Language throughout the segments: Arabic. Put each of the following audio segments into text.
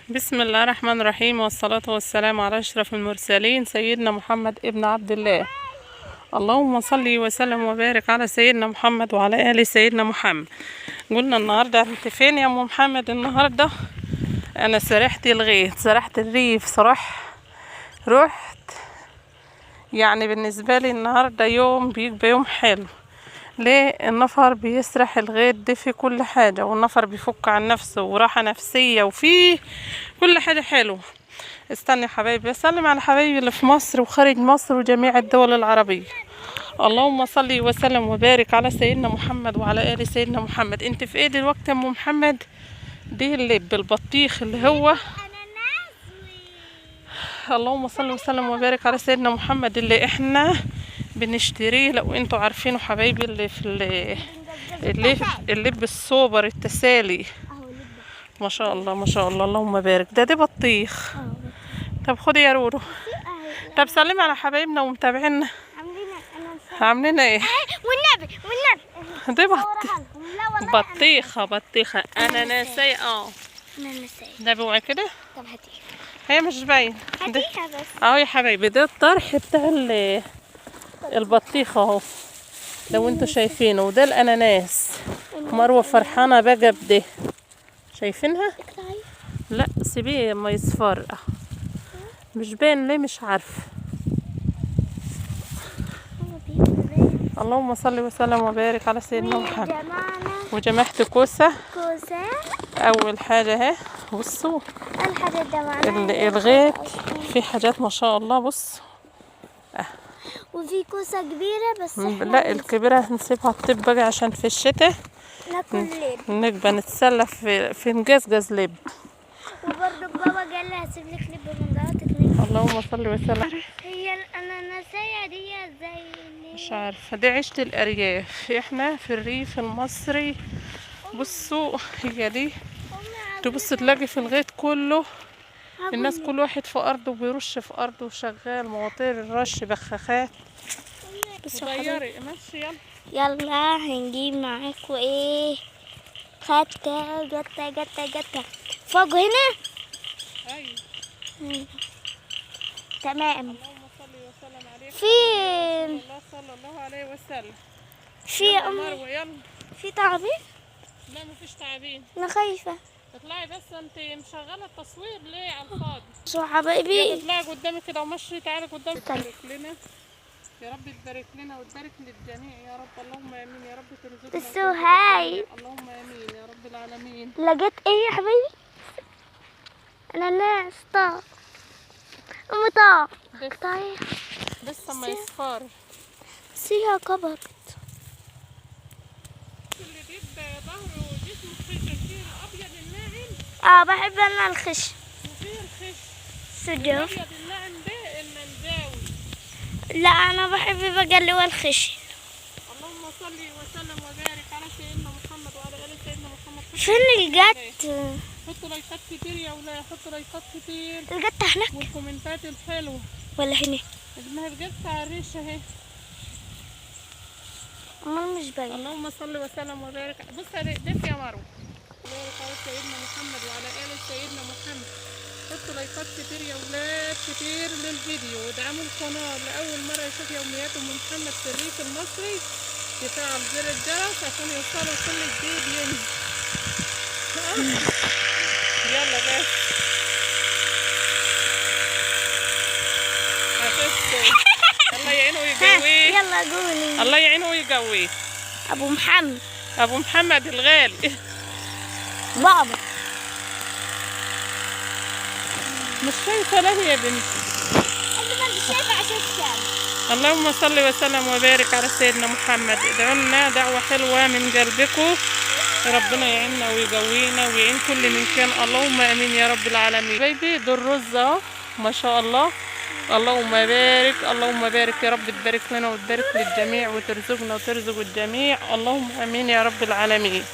بسم الله الرحمن الرحيم، والصلاة والسلام على أشرف المرسلين سيدنا محمد ابن عبد الله. اللهم صل وسلم وبارك على سيدنا محمد وعلى آل سيدنا محمد. قلنا النهاردة انت فين يا أم محمد؟ النهاردة أنا سرحت الغيط، سرحت الريف صراحة. رحت يعني بالنسبة لي النهاردة يوم بيبقى يوم حلو. ليه؟ النفر بيسرح الغيط ده في كل حاجة، والنفر بيفك عن نفسه وراحة نفسية وفي كل حاجة حلوة. استني يا حبايبي، بسلم على حبايبي اللي في مصر وخارج مصر وجميع الدول العربية. اللهم صل وسلم وبارك على سيدنا محمد وعلى آل سيدنا محمد. انت في ايه دلوقتي يا ام محمد؟ دي اللي بالبطيخ اللي هو اللهم صل وسلم وبارك على سيدنا محمد اللي احنا بنشتريه. لو انتوا عارفينه حبايبي اللي في اللب السوبر التسالي، ما شاء الله ما شاء الله اللهم بارك. ده بطيخ. طب خدي يا رورو. طب سلمي على حبايبنا ومتابعينا. عاملين ايه؟ والنبي دي بطيخة اناناسية. ده بوعي كده. طب هاتيها. هي مش باين. هاتيها بس. اهو يا حبايبي، ده الطرح بتاع البطيخة اهو لو انتوا شايفينه، وده الاناناس. مروة فرحانة بقى بده. شايفينها؟ لا سيبيه ما يصفر. مش باين ليه؟ مش عارفه. اللهم صل وسلم وبارك على سيدنا محمد. وجمعت كوسة اول حاجة اهي. بصوا الغيط في حاجات ما شاء الله. بص وفي كوسة كبيرة بس لا الكبيرة هنسيبها تطيب بقى عشان في الشتاء ناكل لب. نبقى نتسلى في نجزجز لب. وبرضه بابا قال لي هسيب لك لب من ده. اللهم صل وسلم. هي الأناناسية دي زي مش عارفة، دي عيشة الأرياف، احنا في الريف المصري. بصوا هي دي تبص تلاقي في الغيط كله الناس كل واحد في أرضه بيرش في أرضه وشغال مواتير الرش بخاخات. غيري ماشي. يلا هنجيب معاكوا ايه؟ جتا فوق هنا. ايوه تمام. اللهم صل وسلم عليك في صلى الله عليه وسلم. في يلا مروة يلا. في تعبير؟ لا مفيش تعابين. انا خايفة. اطلعي بس، انت مشغلة التصوير ليه على الفاضي؟ شو حبايبي؟ يلا اطلعي قدامي كده ومشي. تعالي قدامي. تبارك لنا يا رب، تبارك لنا وتبارك للجميع يا رب. اللهم امين يا رب. ترزقنا بس هاي. اللهم امين يا رب العالمين. لقيت ايه يا حبايبي؟ اناناس طار. طار طايح لسه ما يصفر. بس هي كبرت. اللي بيبقى ظهره وجسمه خشن الابيض الناعم. بحب انا الخش. وفيه الخش سجوف. الابيض الناعم ده المنزاوي. لا انا بحب بقى اللي هو الخش. اللهم صل وسلم وبارك على سيدنا محمد وعلى ال سيدنا محمد. فين الجت؟ حطوا لايكات كتير يا ولاد، حطوا لايكات كتير. الجت هناك والكومنتات الحلوه. ولا هنا؟ ما الجت على الريشه اهي. امال مش باين. اللهم صل وسلم وبارك. بص دف يا مروه. بارك على سيدنا محمد وعلى ال سيدنا محمد. حطوا لايكات كتير يا ولاد كتير للفيديو، وادعموا القناه. لاول مره يشوف يوميات ام محمد في الريف المصري يفعل زر الجرس عشان يوصلوا كل جديد ينزل. يلا بس هتفكوا. الله يعينه ويقويه. يلا قولي. الله يعينه ويقويه. ابو محمد. ابو محمد الغالي. بابا مش شايفه له يا بنتي. انا مش شايفه عشان الشمس. اللهم صل وسلم وبارك على سيدنا محمد. ادعوا لنا دعوه حلوه من قلبكم، ربنا يعيننا ويقوينا ويعين كل من كان. اللهم امين يا رب العالمين. بيبي دول رز اهو ما شاء الله. اللهم بارك اللهم بارك يا رب. تبارك لنا وتبارك للجميع وترزقنا وترزق الجميع. اللهم امين يا رب العالمين.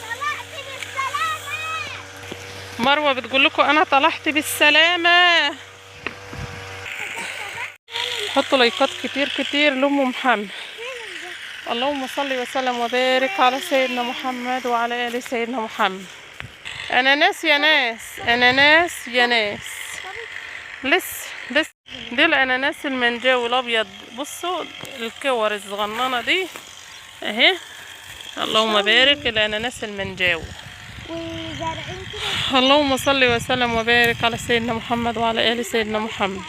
مروه بتقول لكم انا طلعت بالسلامه. حطوا لايكات كتير كتير لأم محمد. اللهم صل وسلم وبارك على سيدنا محمد وعلى آل سيدنا محمد. اناناس يا ناس، اناناس يا ناس. لسه دي الاناناس المنجاوي الابيض. بصوا الكور الصغننه دي اهي. اللهم بارك. الاناناس المنجاوي. وزارعين كده. اللهم صل وسلم وبارك على سيدنا محمد وعلى ال سيدنا محمد.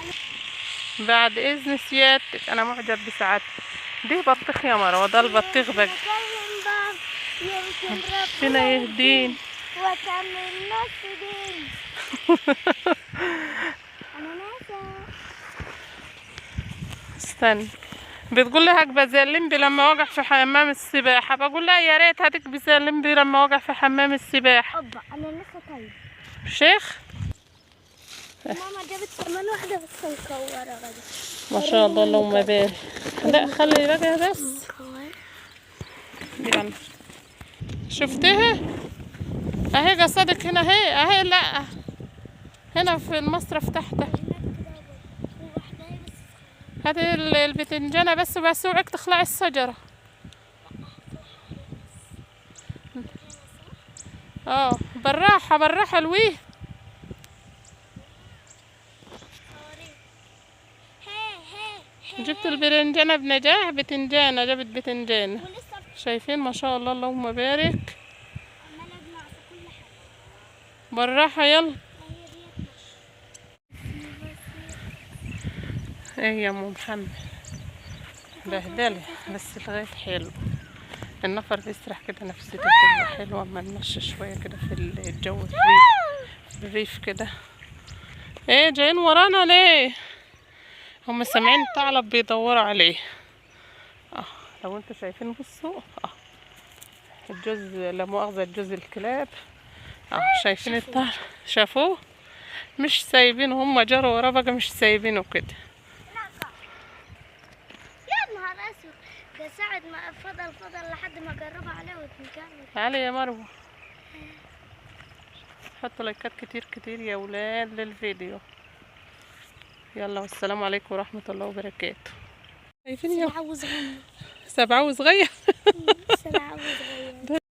بعد اذن سيادتك انا معجب بسعادتك. دي بطيخ يا مروه، ده البطيخ بقى. ربنا يهدين وتعمل نص دين. استنى، بتقول لها هكبه زي اللمبي لما وقع في حمام السباحه. بقول لها يا ريت هتكبي زي اللمبي لما وقع في حمام السباحه. اوبا انا لسه طيب. شيخ ماما جابت كمان واحده بس مكوره غدا. ما شاء الله اللهم بارك. لا خلي بقى بس. يلا شفتها اهي قصدك هنا اهي لا هنا في المصرف تحت. هذه البتنجانة بس اوعك تخلعي الشجرة. بالراحة الويه. جبت البرنجانة بنجاح. بتنجانة جابت بتنجانة. شايفين ما شاء الله اللهم بارك. بالراحة يلا. ايه يا ام محمد بهدلة بس الغاية حلو. النفر بيسرح كده نفسيته بتبقى حلوة اما نمشي شوية كده في الجو الريف كده. ايه جايين ورانا ليه؟ هم سامعين الثعلب بيدوروا عليه. لو انتوا شايفين بصوا الجوز، لا مؤاخذة الجوز الكلاب. شايفين الثعلب؟ شافوه مش سايبينه، هم جروا وراه بقى مش سايبينه كده. يا نهار اسود، ده ساعة ما فضل لحد ما جربها عليه وتنكمل. تعالي يا مروة، حطوا لايكات كتير يا ولاد للفيديو. يلا والسلام عليكم ورحمة الله وبركاته. شايفين يا سبعة وصغير. سبعة وصغير. سبعة وصغير.